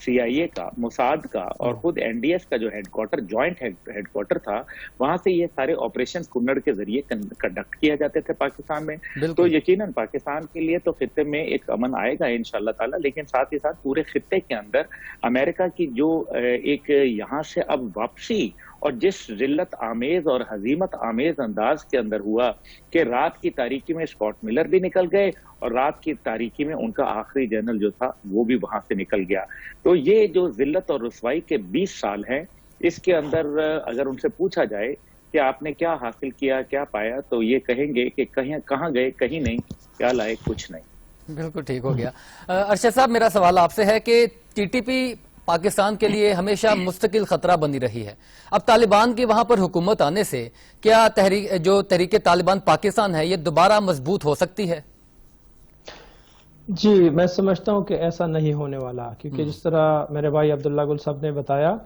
CIA کا, Mossad کا اور خود NDS کا جو headquarter, joint headquarter تھا، وہاں سے یہ سارے آپریشن کنڑ کے ذریعے کنڈکٹ کیا جاتے تھے پاکستان میں. تو یقیناً پاکستان کے لیے تو خطے میں ایک امن آئے گا انشاءاللہ تعالی، لیکن ساتھ ہی ساتھ پورے خطے کے اندر امریکہ کی جو ایک یہاں سے اب واپسی اور جس ذلت آمیز اور ہزیمت آمیز انداز کے اندر ہوا کہ رات کی تاریکی میں اسکاٹ ملر بھی نکل گئے اور رات کی تاریکی میں ان کا آخری جنرل جو تھا وہ بھی وہاں سے نکل گیا. تو یہ جو ذلت اور رسوائی کے 20 سال ہیں، اس کے اندر اگر ان سے پوچھا جائے کہ آپ نے کیا حاصل کیا، کیا پایا، تو یہ کہیں گے کہ کہاں گئے، کہیں نہیں، کیا لائے، کچھ نہیں. بالکل ٹھیک ہو گیا. ارشد صاحب، میرا سوال آپ سے ہے کہ TTP پاکستان کے لیے ہمیشہ مستقل خطرہ بنی رہی ہے. اب طالبان کی وہاں پر حکومت آنے سے کیا تحریک طالبان پاکستان ہے یہ دوبارہ مضبوط ہو سکتی ہے؟ جی، میں سمجھتا ہوں کہ ایسا نہیں ہونے والا، کیونکہ جس طرح میرے بھائی عبداللہ گل صاحب نے بتایا،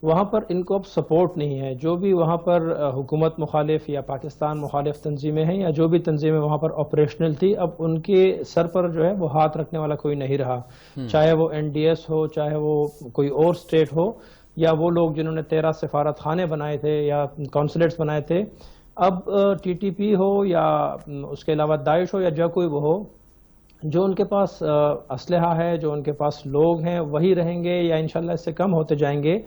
وہاں پر ان کو اب سپورٹ نہیں ہے. جو بھی وہاں پر حکومت مخالف یا پاکستان مخالف تنظیمیں ہیں یا جو بھی تنظیمیں وہاں پر آپریشنل تھی، اب ان کے سر پر جو ہے وہ ہاتھ رکھنے والا کوئی نہیں رہا. چاہے وہ NDS ہو، چاہے وہ کوئی اور سٹیٹ ہو، یا وہ لوگ جنہوں نے 13 سفارت خانے بنائے تھے یا کونسلیٹس بنائے تھے. اب TTP ہو یا اس کے علاوہ داعش ہو یا جو کوئی وہ ہو، جو ان کے پاس اسلحہ ہے، جو ان کے پاس لوگ ہیں، وہی رہیں گے یا انشاءاللہ اس سے کم ہوتے جائیں گے.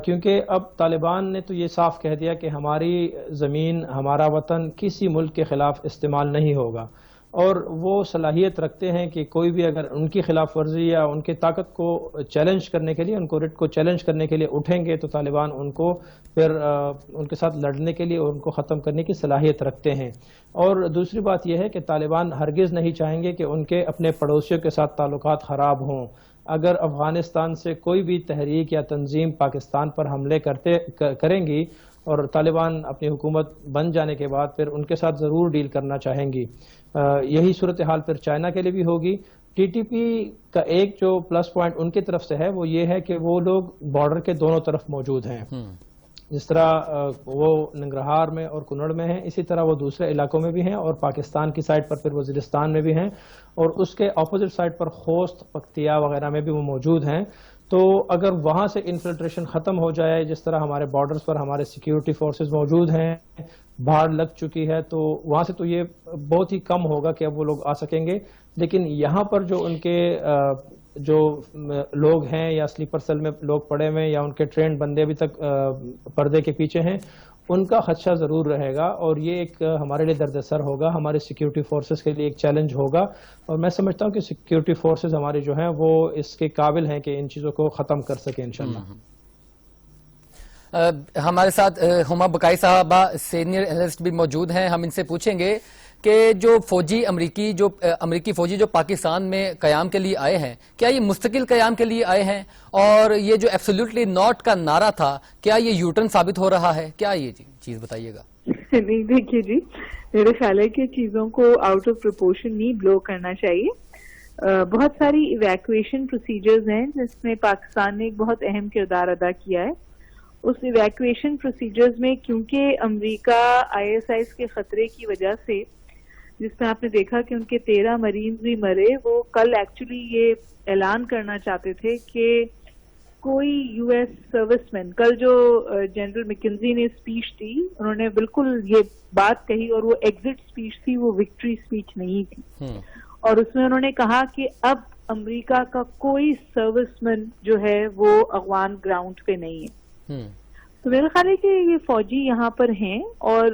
کیونکہ اب طالبان نے تو یہ صاف کہہ دیا کہ ہماری زمین، ہمارا وطن کسی ملک کے خلاف استعمال نہیں ہوگا، اور وہ صلاحیت رکھتے ہیں کہ کوئی بھی اگر ان کی خلاف ورزی یا ان کی طاقت کو چیلنج کرنے کے لیے، ان کو رٹ کو چیلنج کرنے کے لیے اٹھیں گے، تو طالبان ان کو پھر ان کے ساتھ لڑنے کے لیے اور ان کو ختم کرنے کی صلاحیت رکھتے ہیں. اور دوسری بات یہ ہے کہ طالبان ہرگز نہیں چاہیں گے کہ ان کے اپنے پڑوسیوں کے ساتھ تعلقات خراب ہوں. اگر افغانستان سے کوئی بھی تحریک یا تنظیم پاکستان پر حملے کریں گی اور طالبان اپنی حکومت بن جانے کے بعد پھر ان کے ساتھ ضرور ڈیل کرنا چاہیں گی. یہی صورتحال پھر چائنا کے لیے بھی ہوگی. TTP کا ایک جو پلس پوائنٹ ان کی طرف سے ہے وہ یہ ہے کہ وہ لوگ بارڈر کے دونوں طرف موجود ہیں. جس طرح وہ ننگرہار میں اور کنڑ میں ہیں، اسی طرح وہ دوسرے علاقوں میں بھی ہیں، اور پاکستان کی سائڈ پر پھر وزیرستان میں بھی ہیں، اور اس کے اپوزٹ سائڈ پر خوست، پکتیا وغیرہ میں بھی وہ موجود ہیں. تو اگر وہاں سے انفلٹریشن ختم ہو جائے، جس طرح ہمارے بارڈرز پر ہمارے سیکیورٹی فورسز موجود ہیں، باڑ لگ چکی ہے، تو وہاں سے تو یہ بہت ہی کم ہوگا کہ اب وہ لوگ آ سکیں گے. لیکن یہاں پر جو ان کے جو لوگ ہیں یا سلیپر سیل میں لوگ پڑے ہوئے یا ان کے ٹرینڈ بندے ابھی تک پردے کے پیچھے ہیں، ان کا خدشہ ضرور رہے گا، اور یہ ایک ہمارے لیے درد سر ہوگا، ہمارے سیکیورٹی فورسز کے لیے ایک چیلنج ہوگا. اور میں سمجھتا ہوں کہ سیکیورٹی فورسز ہمارے جو ہیں وہ اس کے قابل ہیں کہ ان چیزوں کو ختم کر سکیں انشاءاللہ. ہمارے ساتھ ہما بقائی صاحبہ سینئر اینالسٹ بھی موجود ہیں. ہم ان سے پوچھیں گے کہ جو امریکی فوجی جو پاکستان میں قیام کے لیے آئے ہیں، کیا یہ مستقل قیام کے لیے آئے ہیں؟ اور یہ جو ایبسولوٹلی ناٹ کا نعرہ تھا، کیا یہ یوٹرن ثابت ہو رہا ہے؟ کیا یہ چیز بتائیے گا. نہیں، دیکھیے جی، میرے خیال ہے کہ چیزوں کو آؤٹ آف پروپورشن نہیں بلو کرنا چاہیے. بہت ساری ایویکویشن پروسیجرز ہیں جس میں پاکستان نے ایک بہت اہم کردار ادا کیا ہے. اس ایویکویشن پروسیجرز میں کیونکہ امریکہ ISIS کے خطرے کی وجہ سے، جس میں آپ نے دیکھا کہ ان کے 13 مرینز بھی مرے، وہ کل ایکچولی یہ اعلان کرنا چاہتے تھے کہ کوئی US سروس مین، کل جو جنرل میکنزی نے اسپیچ دی، انہوں نے بالکل یہ بات کہی، اور وہ ایگزٹ اسپیچ تھی، وہ وکٹری اسپیچ نہیں تھی. اور اس میں انہوں نے کہا کہ اب امریکہ کا کوئی سروس مین جو ہے وہ افغان گراؤنڈ پہ نہیں ہے. تو میرا خیال ہے کہ یہ فوجی یہاں پر ہیں، اور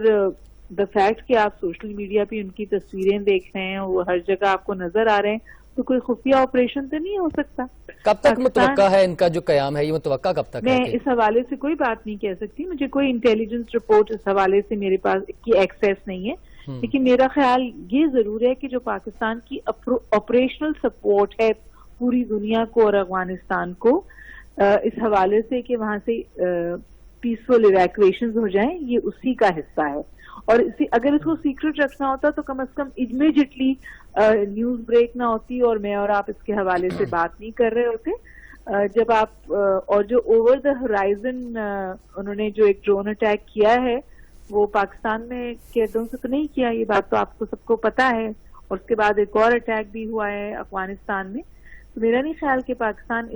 دا فیکٹ کہ آپ سوشل میڈیا پہ ان کی تصویریں دیکھ رہے ہیں، وہ ہر جگہ آپ کو نظر آ رہے ہیں، تو کوئی خفیہ آپریشن تو نہیں ہو سکتا. کب تک متوقع ہے ان کا جو قیام ہے، یہ متوقع کب تک ہے؟ میں اس حوالے سے کوئی بات نہیں کہہ سکتی، مجھے کوئی انٹیلیجنس رپورٹ اس حوالے سے میرے پاس کی ایکسیس نہیں ہے. لیکن میرا خیال یہ ضرور ہے کہ جو پاکستان کی آپریشنل سپورٹ ہے پوری دنیا کو اور افغانستان کو اس حوالے سے کہ وہاں سے پیسفل ایویکویشنز ہو جائیں، یہ اسی کا حصہ ہے. اور اگر اس کو سیکرٹ رکھنا ہوتا تو کم از کم امیڈیٹلی نیوز بریک نہ ہوتی اور میں اور آپ اس کے حوالے سے بات نہیں کر رہے ہوتے. جب آپ اور جو اوور دا ہورائزن انہوں نے جو ایک ڈرون اٹیک کیا ہے وہ پاکستان میں قیدوں سے تو نہیں کیا، یہ بات تو آپ کو سب کو پتا ہے. اور اس کے بعد ایک اور اٹیک بھی ہوا ہے افغانستان میں. میرا نہیں خیال کہ پاکستان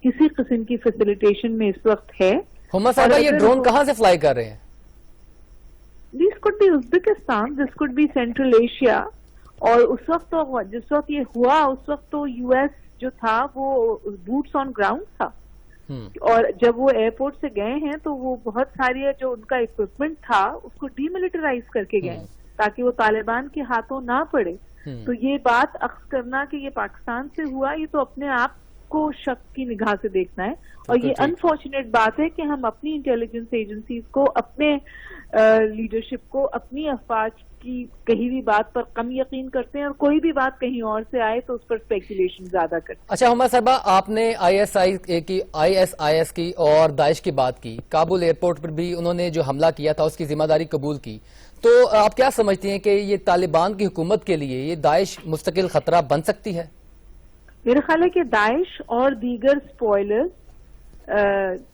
کسی قسم کی فیسیلیٹیشن میں اس وقت ہے. ہما صاحبہ یہ ڈرون کہاں سے فلائی کر رہے ہیں؟ This could be Uzbekistan, this could be Central Asia. اور اس وقت تو جس وقت یہ ہوا اس وقت تو یو ایس جو تھا وہ بوٹس آن گراؤنڈ تھا. اور جب وہ ایئرپورٹ سے گئے ہیں تو وہ بہت ساری جو ان کا اکوپمنٹ تھا اس کو ڈی ملٹرائز کر کے گئے تاکہ وہ طالبان کے ہاتھوں نہ پڑے. تو یہ بات اخذ کرنا کہ یہ پاکستان سے ہوا یہ تو اپنے آپ کو شک کی نگاہ سے دیکھنا ہے. اور یہ انفارچونیٹ بات ہے کہ ہم اپنی انٹیلیجنس ایجنسیز کو اپنے لیڈرشپ کو اپنی افواج کی کہیں بھی بات پر کم یقین کرتے ہیں اور کوئی بھی بات کہیں اور سے آئے تو اس پر اسپیکولیشن زیادہ کرتے ہیں. اچھا ہما صاحبہ آپ نے آئی ایس آئی ایس کی اور داعش کی بات کی. کابل ایئرپورٹ پر بھی انہوں نے جو حملہ کیا تھا اس کی ذمہ داری قبول کی. تو آپ کیا سمجھتی ہیں کہ یہ طالبان کی حکومت کے لیے یہ داعش مستقل خطرہ بن سکتی ہے؟ میرا خیال ہے کہ داعش اور دیگر سپوائلرز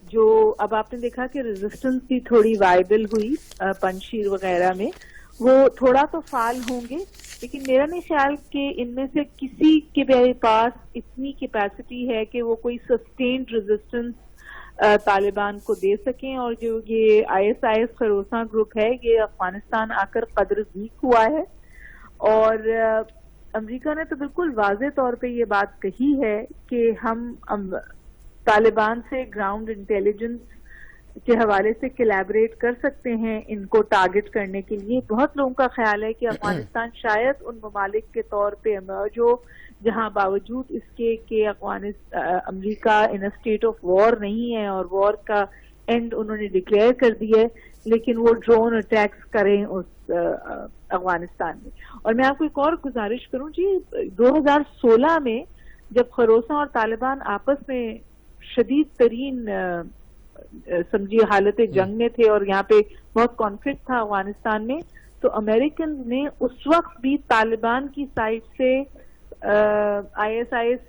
جو اب آپ نے دیکھا کہ ریزسٹنس بھی تھوڑی وائبل ہوئی پنشیر وغیرہ میں وہ تھوڑا تو فعال ہوں گے لیکن میرا نہیں خیال کہ ان میں سے کسی کے پاس اتنی کیپیسٹی ہے کہ وہ کوئی سسٹینڈ ریزسٹنس طالبان کو دے سکیں. اور جو یہ آئی ایس خروساں گروپ ہے یہ افغانستان آ کر قدر ویک ہوا ہے اور امریکہ نے تو بالکل واضح طور پہ یہ بات کہی ہے کہ ہم طالبان سے گراؤنڈ انٹیلیجنس کے حوالے سے کلیبریٹ کر سکتے ہیں ان کو ٹارگٹ کرنے کے لیے. بہت لوگوں کا خیال ہے کہ افغانستان شاید ان ممالک کے طور پہ ایمرج ہو جہاں باوجود اس کے کہ امریکہ ان اسٹیٹ آف وار نہیں ہے اور وار کا اینڈ انہوں نے ڈکلیئر کر دی ہے لیکن وہ ڈرون اٹیکس کریں اس افغانستان میں. اور میں آپ کو ایک اور گزارش کروں جی 2016 میں جب خروساں اور طالبان آپس میں شدید ترین سمجھیے حالت جنگ میں تھے اور یہاں پہ بہت کانفلکٹ تھا افغانستان میں تو امریکن نے اس وقت بھی طالبان کی سائڈ سے آئی ایس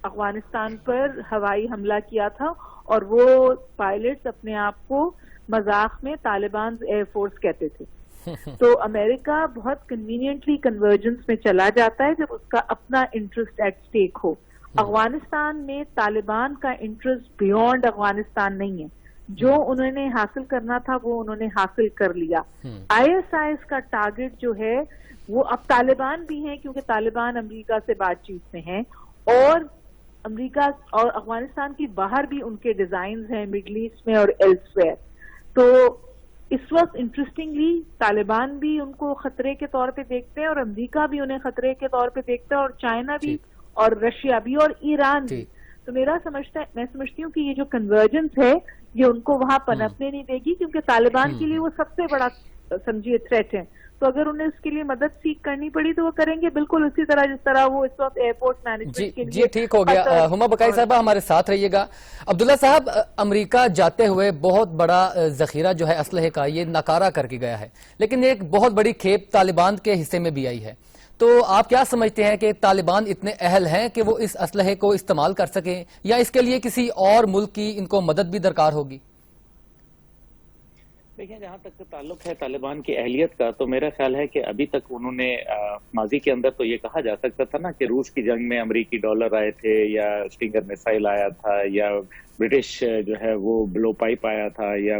افغانستان پر ہوائی حملہ کیا تھا اور وہ پائلٹس اپنے آپ کو مذاق میں طالبان ایئر فورس کہتے تھے. تو امریکہ بہت کنوینئنٹلی کنورجنس میں چلا جاتا ہے جب اس کا اپنا انٹرسٹ ایٹ اسٹیک ہو. افغانستان میں طالبان کا انٹرسٹ بیونڈ افغانستان نہیں ہے. جو انہوں نے حاصل کرنا تھا وہ انہوں نے حاصل کر لیا. آئی ایس کا ٹارگٹ جو ہے وہ اب طالبان بھی ہیں کیونکہ طالبان امریکہ سے بات چیت میں ہیں اور امریکہ اور افغانستان کی باہر بھی ان کے ڈیزائنز ہیں مڈل ایسٹ میں اور ایلسویئر. تو اس وقت انٹرسٹنگلی طالبان بھی ان کو خطرے کے طور پہ دیکھتے ہیں اور امریکہ بھی انہیں خطرے کے طور پہ دیکھتا ہے اور چائنا بھی اور رشیا بھی اور ایران بھی. تو میں سمجھتی ہوں کہ یہ جو کنورجنس ہے یہ ان کو وہاں پنپنے نہیں دے گی کیونکہ طالبان کے لیے وہ سب سے بڑا سمجھیے تھریٹ ہے. تو اگر انہیں اس کے لیے مدد سیکھ کرنی پڑی تو وہ کریں گے بالکل اسی طرح جس طرح وہ اس وقت ایئرپورٹ مینجمنٹ کے لیے. جی ٹھیک ہو گیا. ہما بقائی صاحبہ ہمارے ساتھ رہیے گا. عبداللہ صاحب امریکہ جاتے ہوئے بہت بڑا ذخیرہ جو ہے اسلحے کا یہ ناکارہ کر کے گیا ہے لیکن ایک بہت بڑی کھیپ طالبان کے حصے میں بھی آئی ہے. تو آپ کیا سمجھتے ہیں کہ طالبان اتنے اہل ہیں کہ وہ اس اسلحے کو استعمال کر سکیں یا اس کے لیے کسی اور ملک کی ان کو مدد بھی درکار ہوگی؟ دیکھیں جہاں تک تعلق ہے طالبان کی اہلیت کا تو میرا خیال ہے کہ ابھی تک انہوں نے ماضی کے اندر تو یہ کہا جا سکتا تھا نا کہ روس کی جنگ میں امریکی ڈالر آئے تھے یا اسٹنگر میسائل آیا تھا یا برٹش جو ہے وہ بلو پائپ آیا تھا یا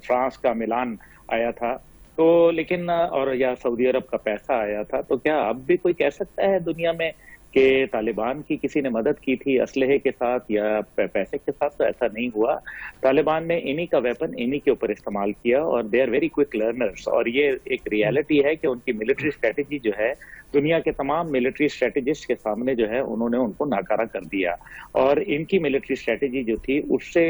فرانس کا ملان آیا تھا تو لیکن اور یا سعودی عرب کا پیسہ آیا تھا. تو کیا اب بھی کوئی کہہ سکتا ہے دنیا میں کہ طالبان کی کسی نے مدد کی تھی اسلحے کے ساتھ یا پیسے کے ساتھ؟ تو ایسا نہیں ہوا. طالبان نے انہی کا ویپن انہی کے اوپر استعمال کیا اور they are very quick learners اور یہ ایک ریالٹی ہے کہ ان کی ملٹری اسٹریٹجی جو ہے دنیا کے تمام ملٹری اسٹریٹجسٹ کے سامنے جو ہے انہوں نے ان کو ناکارہ کر دیا اور ان کی ملٹری اسٹریٹجی جو تھی اس سے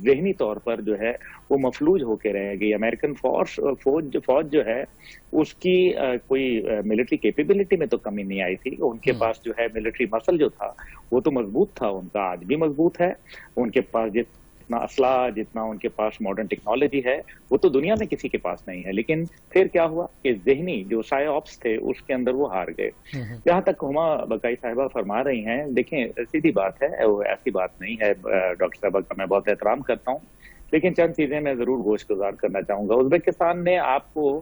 ذہنی طور پر جو ہے وہ مفلوج ہو کے رہ گئی. امریکن فوج جو ہے اس کی کوئی ملٹری کیپیبلٹی میں تو کمی نہیں آئی تھی. ان کے پاس جو ہے ملٹری مسل جو تھا وہ تو مضبوط تھا, ان کا آج بھی مضبوط ہے. ان کے پاس جتنا اسلحہ جتنا ان کے پاس ماڈرن ٹیکنالوجی ہے وہ تو دنیا میں کسی کے پاس نہیں ہے. لیکن پھر کیا ہوا کہ ذہنی جو سائے آپس تھے اس کے اندر وہ ہار گئے. جہاں تک ہما بقائی صاحبہ فرما رہی ہیں دیکھیں سیدھی بات ہے وہ ایسی بات نہیں ہے. ڈاکٹر صاحبہ کا میں بہت احترام کرتا ہوں لیکن چند چیزیں میں ضرور گوش گزار کرنا چاہوں گا. ازبکستان نے آپ کو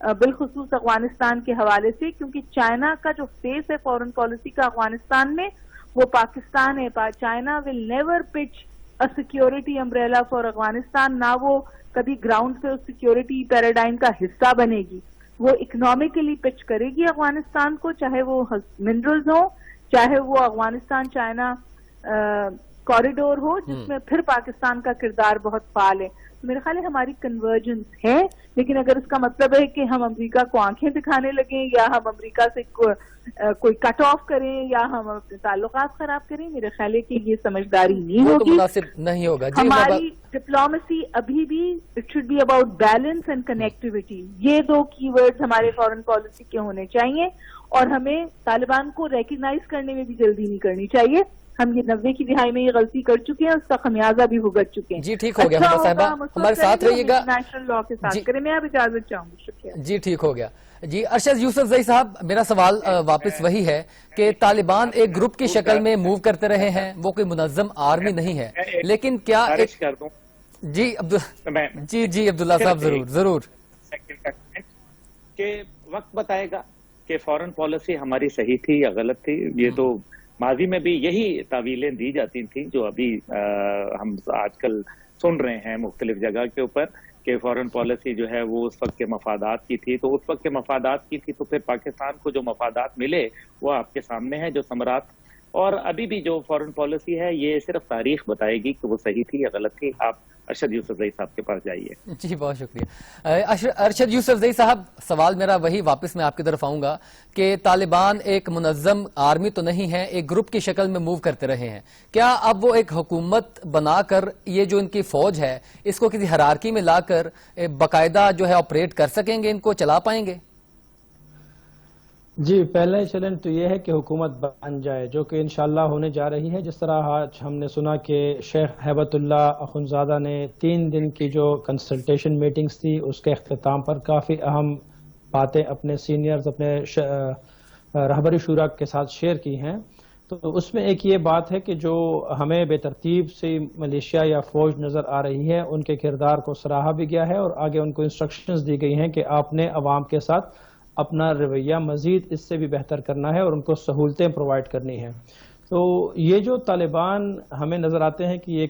بالخصوص افغانستان کے حوالے سے، کیونکہ چائنا کا جو فیس ہے فورن پالیسی کا افغانستان میں وہ پاکستان ہے. China will never pitch a security umbrella for Afghanistan, نہ وہ کبھی گراؤنڈ سے اس سیکیورٹی پیراڈائم کا حصہ بنے گی. وہ اکنامکلی پچ کرے گی افغانستان کو، چاہے وہ منرلز ہوں، چاہے وہ افغانستان چائنا کوریڈور ہو، جس میں پھر پاکستان کا کردار بہت فعال ہے. میرے خیال ہے ہماری کنورجنس ہے، لیکن اگر اس کا مطلب ہے کہ ہم امریکہ کو آنکھیں دکھانے لگیں یا ہم امریکہ سے کوئی کٹ آف کریں یا ہم اپنے تعلقات خراب کریں، میرے خیال ہے کہ یہ سمجھداری نہیں وہ تو ہوگی، مناسب نہیں ہوگا. جی ہماری ڈپلومیسی ابھی بھی it should be about balance and connectivity. یہ دو کی ورڈز ہمارے فورن پالیسی کے ہونے چاہیے، اور ہمیں طالبان کو ریکگنائز کرنے میں بھی جلدی نہیں کرنی چاہیے. ہم یہ 90 کی دہائی میں یہ غلطی کر چکے ہیں، اس کا خمیازہ بھی بھگت چکے ہیں. جی ٹھیک ہو گیا حمزہ صاحبہ، ہمارے ساتھ رہیے گا. نیشنل لا کے ساتھ کریں. میں اب اجازت چاہوں گی. شکریہ. جی ٹھیک ہو گیا. جی ارشد یوسف زئی صاحب، میرا سوال واپس وہی ہے کہ طالبان ایک گروپ کی شکل میں موو کرتے رہے ہیں، وہ کوئی منظم آرمی نہیں ہے، لیکن کیا جی عبداللہ صاحب ضرور کہ وقت بتائے گا کہ فورن پالیسی ہماری صحیح تھی یا غلط تھی. یہ تو ماضی میں بھی یہی تعویلیں دی جاتی تھیں جو ابھی ہم آج کل سن رہے ہیں مختلف جگہ کے اوپر، کہ فورن پالیسی جو ہے وہ اس وقت کے مفادات کی تھی. تو اس وقت کے مفادات کی تھی تو پھر پاکستان کو جو مفادات ملے وہ آپ کے سامنے ہے، جو ثمرات. اور ابھی بھی جو فورن پالیسی ہے یہ صرف تاریخ بتائے گی کہ وہ صحیح تھی یا غلط تھی. آپ ارشد یوسف زئی صاحب کے پاس جائیے. جی بہت شکریہ. ارشد یوسف زئی صاحب، سوال میرا وہی واپس میں آپ کی طرف آؤں گا کہ طالبان ایک منظم آرمی تو نہیں ہے، ایک گروپ کی شکل میں موو کرتے رہے ہیں. کیا اب وہ ایک حکومت بنا کر یہ جو ان کی فوج ہے اس کو کسی ہرارکی میں لا کر باقاعدہ جو ہے آپریٹ کر سکیں گے، ان کو چلا پائیں گے؟ جی پہلا چیلنج تو یہ ہے کہ حکومت بن جائے، جو کہ انشاءاللہ ہونے جا رہی ہے. جس طرح آج ہم نے سنا کہ شیخ ہیبت اللہ اخندزادہ نے 3 دن کی جو کنسلٹیشن میٹنگز تھی اس کے اختتام پر کافی اہم باتیں اپنے سینئرز، اپنے رہبری شورا کے ساتھ شیئر کی ہیں. تو اس میں ایک یہ بات ہے کہ جو ہمیں بے ترتیب سے ملیشیا یا فوج نظر آ رہی ہے ان کے کردار کو سراہا بھی گیا ہے، اور آگے ان کو انسٹرکشنز دی گئی ہیں کہ آپ نے عوام کے ساتھ اپنا رویہ مزید اس سے بھی بہتر کرنا ہے اور ان کو سہولتیں پرووائڈ کرنی ہیں. تو یہ جو طالبان ہمیں نظر آتے ہیں کہ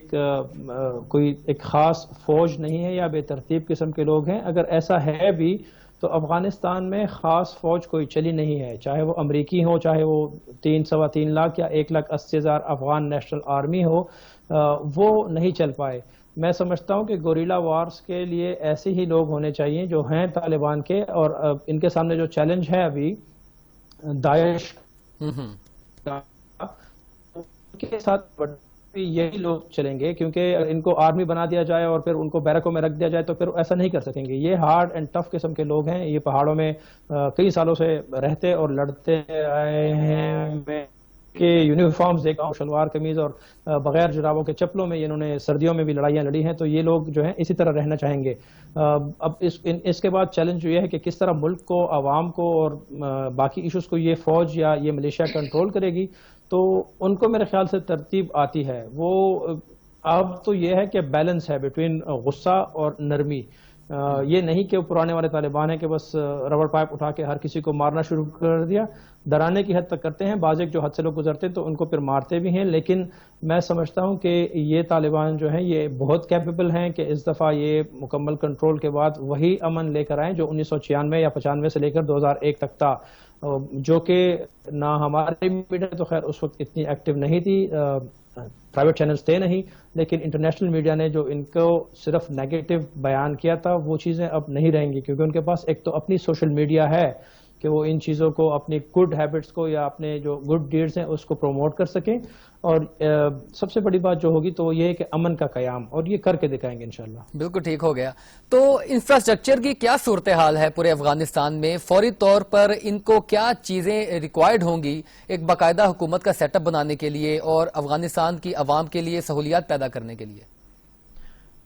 کوئی ایک خاص فوج نہیں ہے یا بے ترتیب قسم کے لوگ ہیں. اگر ایسا ہے بھی تو افغانستان میں خاص فوج کوئی چلی نہیں ہے، چاہے وہ امریکی ہو، چاہے وہ 3.25 لاکھ یا 1,80,000 افغان نیشنل آرمی ہو، وہ نہیں چل پائے. میں سمجھتا ہوں کہ گوریلا وارز کے لیے ایسے ہی لوگ ہونے چاہیے جو ہیں طالبان کے، اور ان کے سامنے جو چیلنج ہے ابھی داعش کے ساتھ یہی لوگ چلیں گے، کیونکہ ان کو آرمی بنا دیا جائے اور پھر ان کو بیرکوں میں رکھ دیا جائے تو پھر ایسا نہیں کر سکیں گے. یہ ہارڈ اینڈ ٹف قسم کے لوگ ہیں، یہ پہاڑوں میں کئی سالوں سے رہتے اور لڑتے آئے ہیں. کہ یونیفارمز دیکھا ہوں، شلوار قمیض اور بغیر جرابوں کے چپلوں میں انہوں نے سردیوں میں بھی لڑائیاں لڑی ہیں. تو یہ لوگ جو ہیں اسی طرح رہنا چاہیں گے. اب اس کے بعد چیلنج یہ ہے کہ کس طرح ملک کو، عوام کو اور باقی ایشوز کو یہ فوج یا یہ ملیشیا کنٹرول کرے گی. تو ان کو میرے خیال سے ترتیب آتی ہے. وہ اب تو یہ ہے کہ بیلنس ہے بٹوین غصہ اور نرمی. یہ نہیں کہ پرانے والے طالبان ہیں کہ بس ربڑ پائپ اٹھا کے ہر کسی کو مارنا شروع کر دیا. ڈرانے کی حد تک کرتے ہیں، بعض ایک جو حد سے لوگ گزرتے ہیں تو ان کو پھر مارتے بھی ہیں. لیکن میں سمجھتا ہوں کہ یہ طالبان جو ہیں یہ بہت کیپیبل ہیں کہ اس دفعہ یہ مکمل کنٹرول کے بعد وہی امن لے کر آئیں جو 1996 یا 95 سے لے کر 2001 تک تھا، جو کہ نہ ہمارے میڈیا تو خیر اس وقت اتنی ایکٹیو نہیں تھی، پرائیویٹ چینلز تھے نہیں، لیکن انٹرنیشنل میڈیا نے جو ان کو صرف نیگیٹو بیان کیا تھا وہ چیزیں اب نہیں رہیں گی، کیونکہ ان کے پاس ایک تو اپنی سوشل میڈیا ہے کہ وہ ان چیزوں کو، اپنی گڈ ہیبٹس کو یا اپنے جو گڈ ڈیڈز ہیں اس کو پروموٹ کر سکیں. اور سب سے بڑی بات جو ہوگی تو یہ ہے کہ امن کا قیام، اور یہ کر کے دکھائیں گے انشاءاللہ. بالکل ٹھیک ہو گیا. تو انفراسٹرکچر کی کیا صورتحال ہے پورے افغانستان میں؟ فوری طور پر ان کو کیا چیزیں ریکوائرڈ ہوں گی ایک باقاعدہ حکومت کا سیٹ اپ بنانے کے لیے اور افغانستان کی عوام کے لیے سہولیات پیدا کرنے کے لیے؟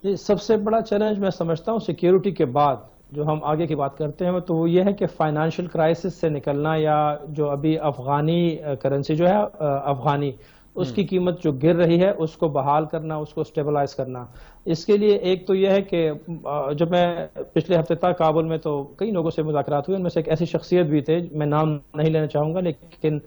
یہ سب سے بڑا چیلنج میں سمجھتا ہوں سیکیورٹی کے بعد جو ہم آگے کی بات کرتے ہیں تو وہ یہ ہے کہ فائنانشیل کرائسس سے نکلنا، یا جو ابھی افغانی کرنسی جو ہے افغانی اس کی قیمت جو گر رہی ہے اس کو بحال کرنا، اس کو سٹیبلائز کرنا. اس کے لیے ایک تو یہ ہے کہ جب میں پچھلے ہفتے تک کابل میں، تو کئی لوگوں سے مذاکرات ہوئے، ان میں سے ایک ایسی شخصیت بھی تھے، میں نام نہیں لینا چاہوں گا، لیکن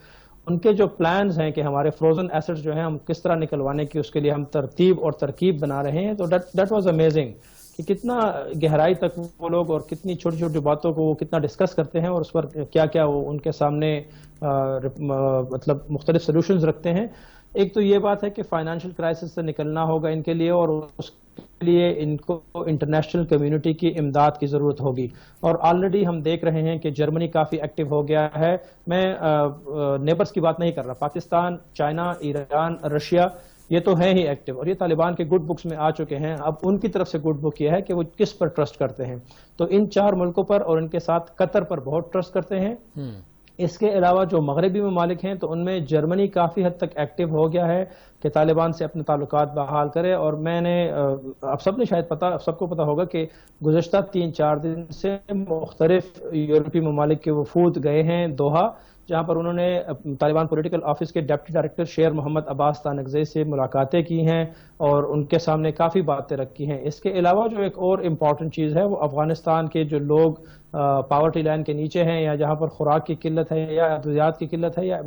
ان کے جو پلانز ہیں کہ ہمارے فروزن ایسٹس جو ہیں ہم کس طرح نکلوانے کی، اس کے لیے ہم ترتیب اور ترکیب بنا رہے ہیں. تو دیٹ واز امیزنگ کہ کتنا گہرائی تک وہ لوگ اور کتنی چھوٹی چھوٹی باتوں کو وہ کتنا ڈسکس کرتے ہیں اور اس پر کیا کیا وہ ان کے سامنے مطلب مختلف سلوشنز رکھتے ہیں. ایک تو یہ بات ہے کہ فائنینشیل کرائسس سے نکلنا ہوگا ان کے لیے، اور اس کے لیے ان کو انٹرنیشنل کمیونٹی کی امداد کی ضرورت ہوگی. اور آلریڈی ہم دیکھ رہے ہیں کہ جرمنی کافی ایکٹیو ہو گیا ہے. میں نیبرز کی بات نہیں کر رہا، پاکستان، چائنا، ایران، رشیا، یہ تو ہیں ہی ایکٹیو، اور یہ طالبان کے گڈ بکس میں آ چکے ہیں. اب ان کی طرف سے گڈ بک یہ ہے کہ وہ کس پر ٹرسٹ کرتے ہیں. تو ان 4 ملکوں پر اور ان کے ساتھ قطر پر بہت ٹرسٹ کرتے ہیں. اس کے علاوہ جو مغربی ممالک ہیں تو ان میں جرمنی کافی حد تک ایکٹیو ہو گیا ہے کہ طالبان سے اپنے تعلقات بحال کرے. اور میں نے اب سب نے شاید سب کو پتا ہوگا کہ گزشتہ 3-4 دن سے مختلف یورپی ممالک کے وفود گئے ہیں دوحہ، جہاں پر انہوں نے طالبان پولیٹیکل آفس کے ڈپٹی ڈائریکٹر شیر محمد عباس تانکزئی سے ملاقاتیں کی ہیں اور ان کے سامنے کافی باتیں رکھی ہیں. اس کے علاوہ جو ایک اور امپورٹنٹ چیز ہے وہ افغانستان کے جو لوگ پاورٹی لائن کے نیچے ہیں، یا جہاں پر خوراک کی قلت ہے، یا ادویات کی قلت ہے، یا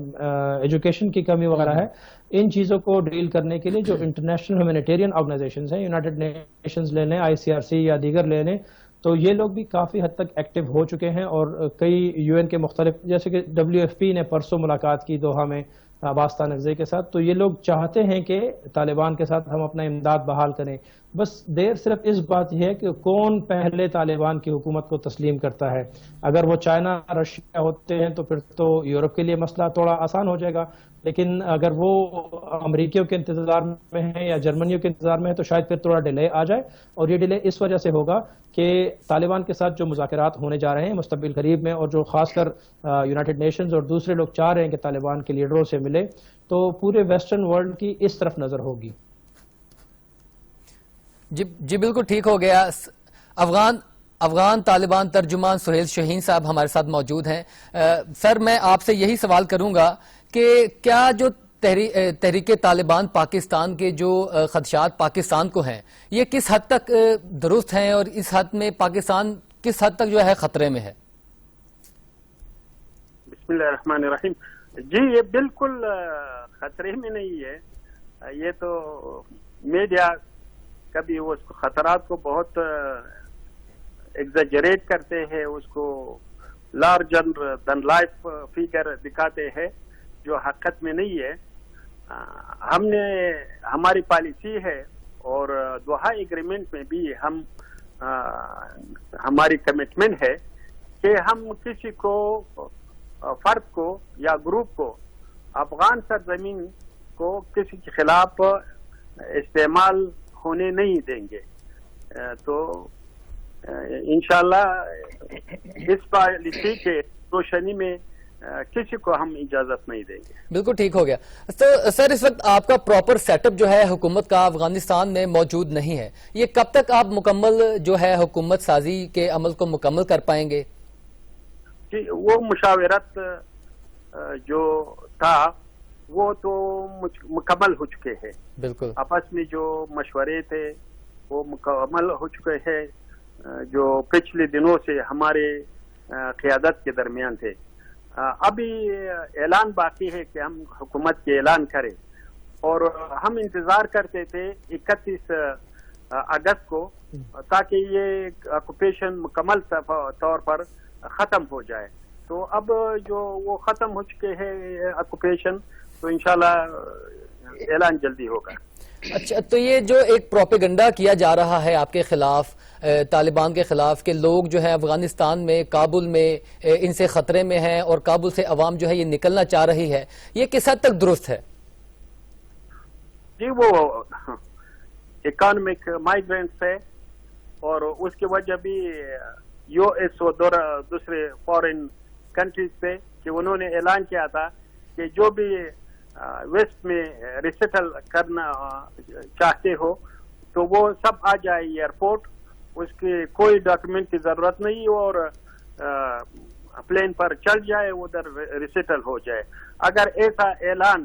ایجوکیشن کی کمی وغیرہ ہے، ان چیزوں کو ڈیل کرنے کے لیے جو انٹرنیشنل ہیومینیٹیرین آرگنائزیشنز ہیں، یونائٹڈ نیشنز لے لیں، ICRC یا دیگر لے لیں، تو یہ لوگ بھی کافی حد تک ایکٹیو ہو چکے ہیں. اور کئی UN کے مختلف، جیسے کہ WFP نے پرسوں ملاقات کی دوحہ میں عباس تانکزئی کے ساتھ، تو یہ لوگ چاہتے ہیں کہ طالبان کے ساتھ ہم اپنا امداد بحال کریں. بس دیر صرف اس بات یہ ہے کہ کون پہلے طالبان کی حکومت کو تسلیم کرتا ہے. اگر وہ چائنا، رشیا ہوتے ہیں تو پھر تو یورپ کے لیے مسئلہ تھوڑا آسان ہو جائے گا، لیکن اگر وہ امریکیوں کے انتظار میں ہیں یا جرمنیوں کے انتظار میں ہے تو شاید پھر تھوڑا ڈیلے آ جائے. اور یہ ڈیلے اس وجہ سے ہوگا کہ طالبان کے ساتھ جو مذاکرات ہونے جا رہے ہیں مستقبل قریب میں، اور جو خاص کر یونائٹڈ نیشنز اور دوسرے لوگ چاہ رہے ہیں کہ طالبان کے لیڈروں سے ملے، تو پورے ویسٹرن ورلڈ کی اس طرف نظر ہوگی. جی بالکل ٹھیک ہو گیا. افغان طالبان ترجمان سہیل شاہین صاحب ہمارے ساتھ موجود ہیں. سر میں آپ سے یہی سوال کروں گا کہ کیا جو تحریک طالبان پاکستان کے جو خدشات پاکستان کو ہیں، یہ کس حد تک درست ہیں، اور اس حد میں پاکستان کس حد تک جو ہے خطرے میں ہے؟ بسم اللہ الرحمن الرحیم. جی یہ بالکل خطرے میں نہیں ہے. یہ تو میڈیا کبھی وہ اس خطرات کو بہت ایگزیجریٹ کرتے ہیں، اس کو لارجر دین لائف فیگر دکھاتے ہیں جو حقیقت میں نہیں ہے. ہم نے ہماری پالیسی ہے اور دوحہ ایگریمنٹ میں بھی ہماری کمٹمنٹ ہے کہ ہم کسی کو، فرد کو یا گروپ کو، افغان سرزمین کو کسی کے خلاف استعمال ہونے نہیں دیں گے. تو انشاءاللہ اس پالیسی کے روشنی میں کسی کو ہم اجازت نہیں دیں گے. بالکل ٹھیک ہو گیا. تو سر اس وقت آپ کا پراپر سیٹ اپ جو ہے حکومت کا افغانستان میں موجود نہیں ہے، یہ کب تک آپ مکمل جو ہے حکومت سازی کے عمل کو مکمل کر پائیں گے؟ جی وہ مشاورت جو تھا وہ تو مکمل ہو چکے ہیں. بالکل آپس میں جو مشورے تھے وہ مکمل ہو چکے ہیں، جو پچھلے دنوں سے ہمارے قیادت کے درمیان تھے. ابھی اعلان باقی ہے کہ ہم حکومت کے اعلان کریں، اور ہم انتظار کرتے تھے 31 اگست کو تاکہ یہ آکوپیشن مکمل طور پر ختم ہو جائے. تو اب جو وہ ختم ہو چکے ہیں آکوپیشن، تو انشاءاللہ اعلان جلدی ہوگا. اچھا، تو یہ جو ایک پروپیگنڈا کیا جا رہا ہے آپ کے خلاف، طالبان کے خلاف، کہ لوگ جو ہے افغانستان میں، کابل میں ان سے خطرے میں ہیں اور کابل سے عوام جو ہے یہ نکلنا چاہ رہی ہے، یہ کس حد تک درست ہے؟ جی وہ اکانومک مائیگرینٹس ہے، اور اس کی وجہ بھی US اور دوسرے فورن کنٹریز سے کہ انہوں نے اعلان کیا تھا کہ جو بھی ویسٹ میں ریسیٹل کرنا چاہتے ہو تو وہ سب آ جائے ایئرپورٹ. اس کی کوئی ڈاکیومنٹ کی ضرورت نہیں، اور پلین پر چل جائے، ادھر ریسیٹل ہو جائے. اگر ایسا اعلان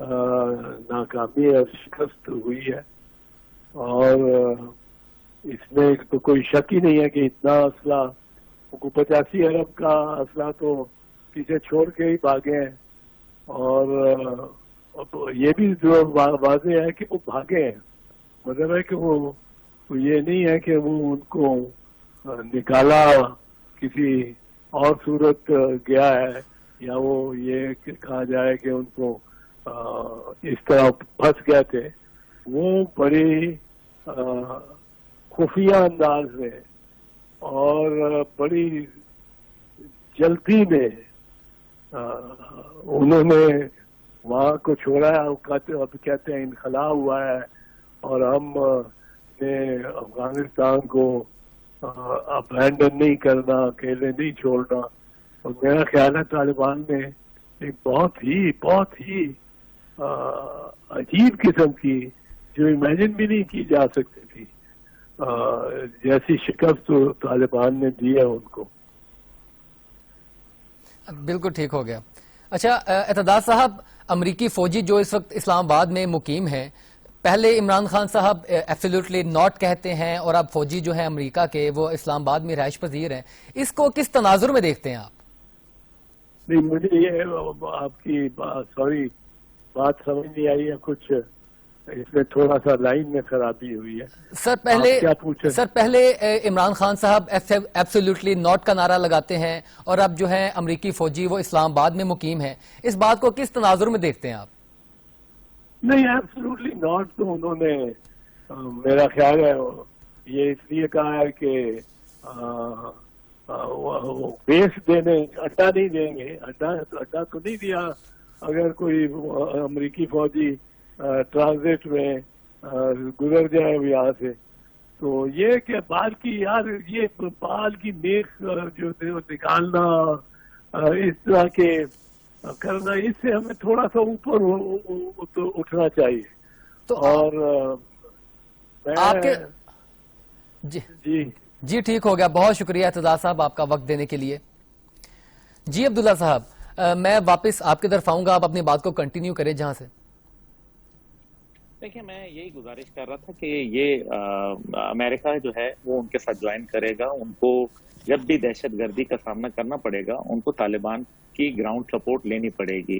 ناکامی اور شکست ہوئی ہے، اور اس میں تو کوئی شک ہی نہیں ہے کہ اتنا اسلحہ 85 ارب کا اسلحہ تو پیچھے چھوڑ کے ہی بھاگے ہیں، اور یہ بھی جو واضح ہے کہ وہ بھاگے ہیں، مطلب ہے کہ وہ یہ نہیں ہے کہ وہ ان کو نکالا کسی اور صورت گیا ہے، یا وہ یہ کہا جائے کہ ان کو اس طرح پھنس گئے تھے۔ وہ بڑی خفیہ انداز میں اور بڑی جلدی میں انہوں نے وہاں کو چھوڑا ہے۔ اب کہتے ہیں انخلا ہوا ہے اور ہم نے افغانستان کو ابینڈن نہیں کرنا، اکیلے نہیں چھوڑنا، اور میرا خیال ہے طالبان نے ایک بہت ہی عجیب قسم کی، جو امیجن بھی نہیں کی جا سکتی تھی، جیسی شکست تو طالبان نے دی ہے ان کو۔ بالکل ٹھیک ہو گیا۔ اچھا اعتداد صاحب، امریکی فوجی جو اس وقت اسلام آباد میں مقیم ہیں، پہلے عمران خان صاحب ایبسلیوٹلی ناٹ کہتے ہیں، اور اب فوجی جو ہیں امریکہ کے وہ اسلام آباد میں رہائش پذیر ہیں، اس کو کس تناظر میں دیکھتے ہیں آپ؟ نہیں، مجھے یہ آپ کی بات سمجھ نہیں آئی ہے، کچھ اس میں تھوڑا سا لائن میں خرابی ہوئی ہے۔ سر پہلے عمران خان صاحب ایبسلیوٹلی ناٹ کا نعرہ لگاتے ہیں، اور اب جو ہیں امریکی فوجی وہ اسلام آباد میں مقیم ہیں، اس بات کو کس تناظر میں دیکھتے ہیں آپ؟ نہیں، ایبسلیوٹلی ناٹ تو انہوں نے میرا خیال ہے یہ اس لیے کہا ہے کہ بیس دینے، اڈا نہیں دیں گے، اڈا تو نہیں دیا اگر کوئی امریکی فوجی ٹرانزٹ میں گزر جائے یہاں سے، تو یہ کہ بال کی یہ بال کی میخ جو نکالنا، اس طرح کے کرنا، اس سے ہمیں تھوڑا سا اوپر اٹھنا چاہیے۔ تو اور آپ کے جی ٹھیک ہو گیا، بہت شکریہ اعتداد صاحب آپ کا وقت دینے کے لیے۔ جی عبداللہ صاحب، میں واپس آپ کی طرف آؤں گا، آپ اپنی بات کو کنٹینیو کریں جہاں سے۔ دیکھیں، میں یہی گزارش کر رہا تھا کہ یہ امریکہ جو ہے وہ ان کے ساتھ جوائن کرے گا، ان کو جب بھی دہشت گردی کا سامنا کرنا پڑے گا ان کو طالبان کی گراؤنڈ سپورٹ لینی پڑے گی۔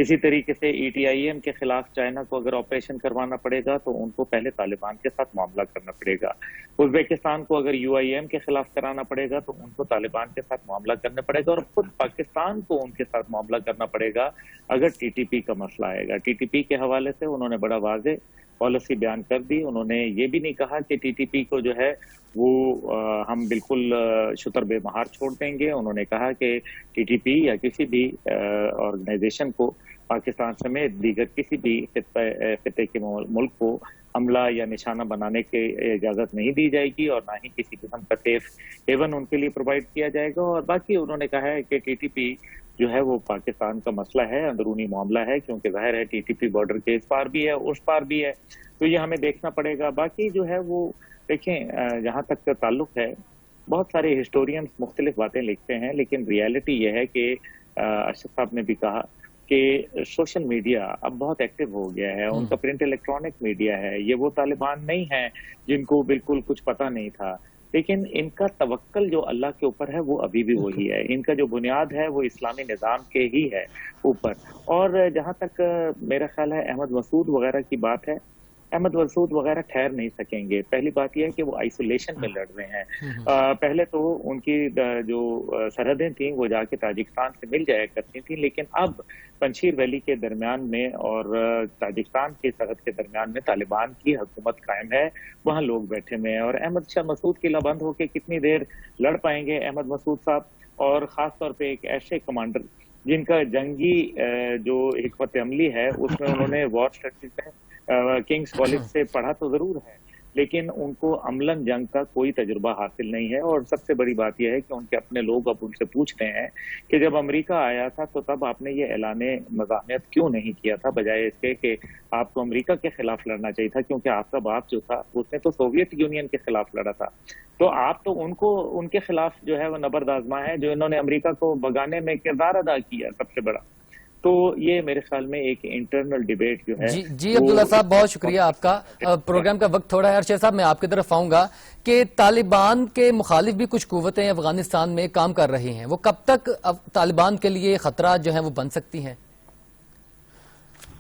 اسی طریقے سے ETIM کے خلاف چائنا کو اگر آپریشن کروانا پڑے گا تو ان کو پہلے طالبان کے ساتھ معاملہ کرنا پڑے گا۔ ازبیکستان کو اگر UIM کے خلاف کرانا پڑے گا تو ان کو طالبان کے ساتھ معاملہ کرنا پڑے گا، اور خود پاکستان کو ان کے ساتھ معاملہ کرنا پڑے گا اگر TTP کا مسئلہ آئے گا۔ TTP کے حوالے سے انہوں نے بڑا واضح پالیسی بیان کر دی۔ انہوں نے یہ بھی نہیں کہا کہ TTP کو جو ہے وہ ہم بالکل شتر بے مہار چھوڑ دیں گے۔ انہوں نے کہا کہ TTP یا کسی بھی آرگنائزیشن کو پاکستان سمیت دیگر کسی بھی خطے کے ملک کو حملہ یا نشانہ بنانے کی اجازت نہیں دی جائے گی، اور نہ ہی کسی قسم کا سیف ہیون ان کے لیے پرووائڈ کیا جائے گا۔ اور باقی انہوں نے کہا ہے کہ TTP جو ہے وہ پاکستان کا مسئلہ ہے، اندرونی معاملہ ہے، کیونکہ ظاہر ہے TTP بارڈر کے اس پار بھی ہے اس پار بھی ہے، تو یہ ہمیں دیکھنا پڑے گا۔ باقی جو ہے وہ دیکھیں، جہاں تک تعلق ہے، بہت سارے ہسٹورینز مختلف باتیں لکھتے ہیں، لیکن ریالٹی یہ ہے کہ اشرف صاحب نے بھی کہا کہ سوشل میڈیا اب بہت ایکٹیو ہو گیا ہے، ان کا پرنٹ الیکٹرانک میڈیا ہے، یہ وہ طالبان نہیں ہیں جن کو بالکل کچھ پتہ نہیں تھا، لیکن ان کا توکل جو اللہ کے اوپر ہے وہ ابھی بھی وہی ہے، ان کا جو بنیاد ہے وہ اسلامی نظام کے ہی ہے اوپر۔ اور جہاں تک میرا خیال ہے احمد مسعود وغیرہ کی بات ہے، احمد مسعود وغیرہ ٹھہر نہیں سکیں گے۔ پہلی بات یہ ہے کہ وہ آئسولیشن میں لڑ رہے ہیں۔ پہلے تو ان کی جو سرحدیں تھیں وہ جا کے تاجکستان سے مل جایا کرتی تھیں، لیکن اب پنشیر ویلی کے درمیان میں اور تاجکستان کی سرحد کے درمیان میں طالبان کی حکومت قائم ہے، وہاں لوگ بیٹھے ہوئے ہیں، اور احمد شاہ مسعود قلعہ بند ہو کے کتنی دیر لڑ پائیں گے احمد مسعود صاحب؟ اور خاص طور پہ ایک ایسے کمانڈر جن کا جنگی جو حکمت عملی ہے اس میں انہوں نے وار اسٹریٹجی کنگز کالج سے پڑھا تو ضرور ہے، لیکن ان کو عملاً جنگ کا کوئی تجربہ حاصل نہیں ہے۔ اور سب سے بڑی بات یہ ہے کہ ان کے اپنے لوگ اب ان سے پوچھ رہے ہیں کہ جب امریکہ آیا تھا تو تب آپ نے یہ اعلان مزاحمت کیوں نہیں کیا تھا، بجائے اس کے کہ آپ کو امریکہ کے خلاف لڑنا چاہیے تھا، کیونکہ آپ کا باپ جو تھا اس نے تو سوویت یونین کے خلاف لڑا تھا، تو آپ تو ان کو ان کے خلاف جو ہے وہ نبرد آزما ہے، جو انہوں نے امریکہ کو بگانے میں کردار ادا کیا سب سے بڑا۔ تو یہ میرے خیال میں ایک انٹرنل ڈیبیٹ جو ہے جی عبداللہ صاحب بہت شکریہ آپ کا. پروگرام کا وقت تھوڑا ہے. ارشد صاحب میں آپ کی طرف آؤں گا کہ طالبان کے مخالف بھی کچھ قوتیں افغانستان میں کام کر رہی ہیں, وہ کب تک طالبان کے لیے خطرات جو ہیں وہ بن سکتی ہیں؟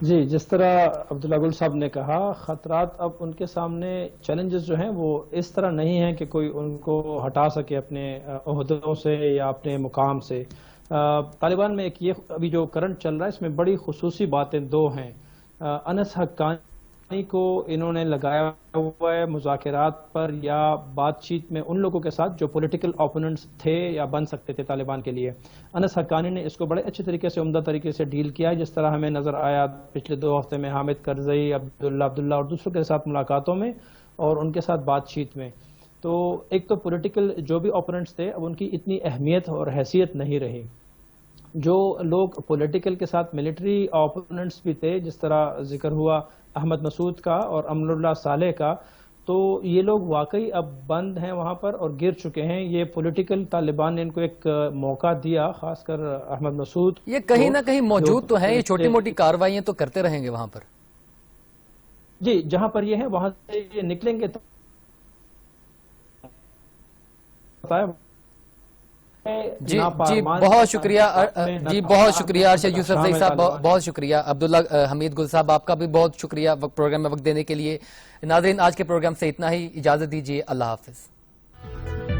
جی, جس طرح عبداللہ گل صاحب نے کہا, خطرات اب ان کے سامنے چیلنجز جو ہیں وہ اس طرح نہیں ہیں کہ کوئی ان کو ہٹا سکے اپنے عہدوں سے یا اپنے مقام سے. طالبان میں ایک یہ ابھی جو کرنٹ چل رہا ہے اس میں بڑی خصوصی باتیں دو ہیں. انس حقانی کو انہوں نے لگایا ہوا ہے مذاکرات پر یا بات چیت میں ان لوگوں کے ساتھ جو پولیٹیکل اوپوننٹس تھے یا بن سکتے تھے طالبان کے لیے. انس حقانی نے اس کو بڑے اچھے طریقے سے, عمدہ طریقے سے ڈیل کیا ہے, جس طرح ہمیں نظر آیا پچھلے 2 ہفتے میں حامد کرزئی, عبداللہ اور دوسروں کے ساتھ ملاقاتوں میں اور ان کے ساتھ بات چیت میں. تو ایک تو پولیٹیکل جو بھی اوپوننٹس تھے اب ان کی اتنی اہمیت اور حیثیت نہیں رہی. جو لوگ پولیٹیکل کے ساتھ ملٹری اوپوننٹس بھی تھے, جس طرح ذکر ہوا احمد مسعود کا اور امن اللہ صالح کا, تو یہ لوگ واقعی اب بند ہیں وہاں پر اور گر چکے ہیں. یہ پولیٹیکل طالبان نے ان کو ایک موقع دیا, خاص کر احمد مسعود. یہ کہیں نہ کہیں موجود تو ہیں, یہ چھوٹی موٹی کارروائیاں تو کرتے رہیں گے وہاں پر. جی, جہاں پر یہ ہے وہاں سے یہ نکلیں گے تو جی بہت شکریہ. جی بہت شکریہ ارشد یوسف زئی صاحب, بہت شکریہ. عبداللہ حمید گل صاحب آپ کا بھی بہت شکریہ پروگرام میں وقت دینے کے لیے. ناظرین آج کے پروگرام سے اتنا ہی, اجازت دیجیے, اللہ حافظ.